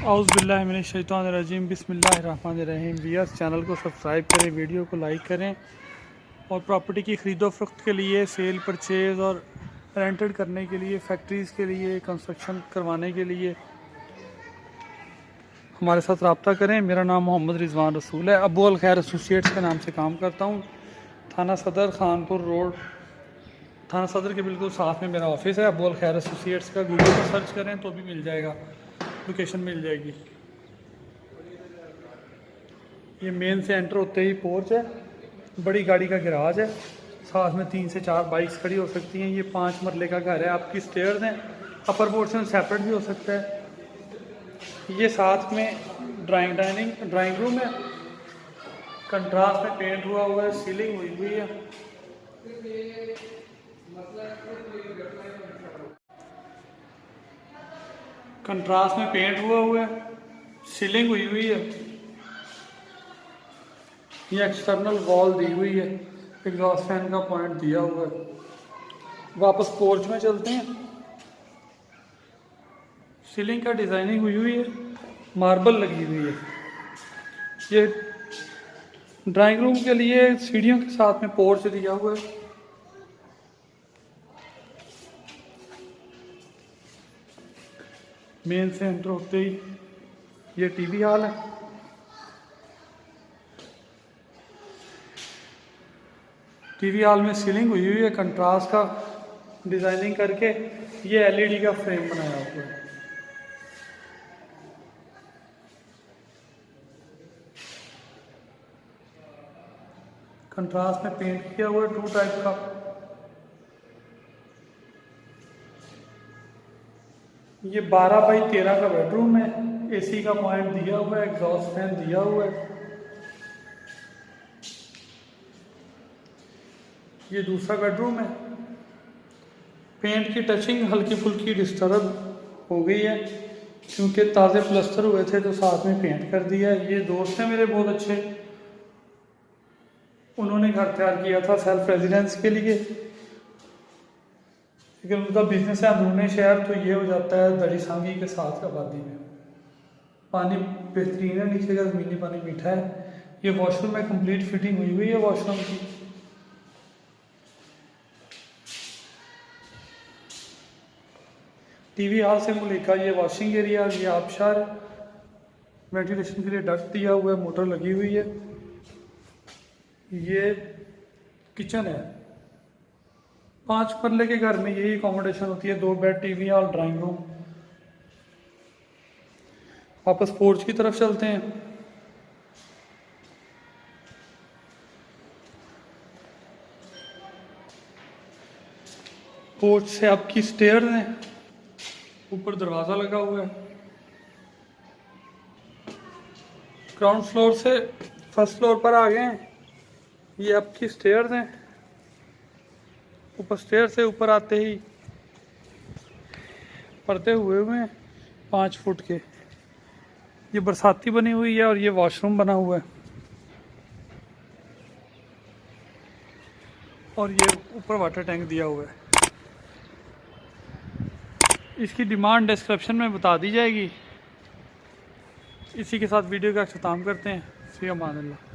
औज़ुबिल्लाहिमिनश्शैतानिर्रजीम बिस्मिल्लाहिर्रहमानिर्रहीम। Viewers, channel को subscribe करें, वीडियो को लाइक करें और प्रॉपर्टी की ख़रीदो फरोख्त के लिए, सेल परचेज़ और रेंटेड करने के लिए, फैक्ट्रीज़ के लिए, कंस्ट्रक्शन करवाने के लिए हमारे साथ रब्ता करें। मेरा नाम मोहम्मद रिजवान रसूल है। अबू अल खैर एसोसिएट्स के नाम से काम करता हूँ। थाना सदर, खानपुर रोड, थाना सदर के बिल्कुल साथ में मेरा ऑफिस है। अबू अल खैर एसोसिएट्स का गूगल पर सर्च करें तो भी मिल जाएगा, लोकेशन मिल जाएगी। ये मेन से एंटर होते ही पोर्च है, बड़ी गाड़ी का गैराज है, साथ में 3 से 4 बाइक्स खड़ी हो सकती हैं। ये 5 मरले का घर है। आपकी स्टेयर्स हैं, अपर पोर्शन सेपरेट भी हो सकता है। ये साथ में ड्राइंग रूम है, कंट्रास्ट में पेंट हुआ हुआ है, सीलिंग हुई हुई है। कंट्रास्ट में पेंट हुआ है, सीलिंग हुई हुई है। ये एक्सटर्नल वॉल दी हुई है, एग्जॉस्ट फैन का पॉइंट दिया हुआ है। वापस पोर्च में चलते हैं। सीलिंग का डिज़ाइनिंग हुई है, मार्बल लगी हुई है। ये ड्राइंग रूम के लिए सीढ़ियों के साथ में पोर्च दिया हुआ है। मेन से एंटर होते ही ये टीवी हॉल है। टीवी हॉल में सीलिंग हुई है, कंट्रास्ट का डिज़ाइनिंग करके ये एलईडी का फ्रेम बनाया हुआ है। कंट्रास्ट में पेंट किया हुआ है 2 टाइप का। ये 12 बाई 13 का बेडरूम है, एसी का पॉइंट दिया हुआ है, एग्जॉस्ट फैन दिया हुआ है। ये दूसरा बेडरूम है। पेंट की टचिंग हल्की फुल्की डिस्टर्ब हो गई है क्योंकि ताज़े प्लस्तर हुए थे तो साथ में पेंट कर दिया है। ये दोस्त हैं मेरे बहुत अच्छे, उन्होंने घर तैयार किया था सेल्फ रेजिडेंस के लिए, लेकिन उनका बिजनेस है अंदरूनी शहर, तो ये हो जाता है दड़ी सांगी के साथ आबादी में। पानी बेहतरीन है, नीचे का ज़मीनी पानी मीठा है। ये वॉशरूम में कंप्लीट फिटिंग हुई है वॉशरूम की। टीवी हॉल से मुल्का ये वॉशिंग एरिया, ये आबशार, वेंटिलेशन के लिए डक्ट दिया हुआ है, मोटर लगी हुई है। ये किचन है। 5 मरले के घर में यही अकोमोडेशन होती है, 2 bed, TV hall, drawing room. वापस पोर्च की तरफ चलते हैं। पोर्च से आपकी स्टेयर है, ऊपर दरवाज़ा लगा हुआ है। ग्राउंड फ्लोर से फर्स्ट फ्लोर पर आ गए हैं। ये आपकी स्टेयर्स हैं। ऊपर स्टेयर से ऊपर आते ही पर्दे हुए हैं 5 फुट के। ये बरसाती बनी हुई है और ये वॉशरूम बना हुआ है। और ये ऊपर वाटर टैंक दिया हुआ है। इसकी डिमांड डिस्क्रिप्शन में बता दी जाएगी। इसी के साथ वीडियो का अख्ताम करते हैं। फ़ी अमान अल्लाह।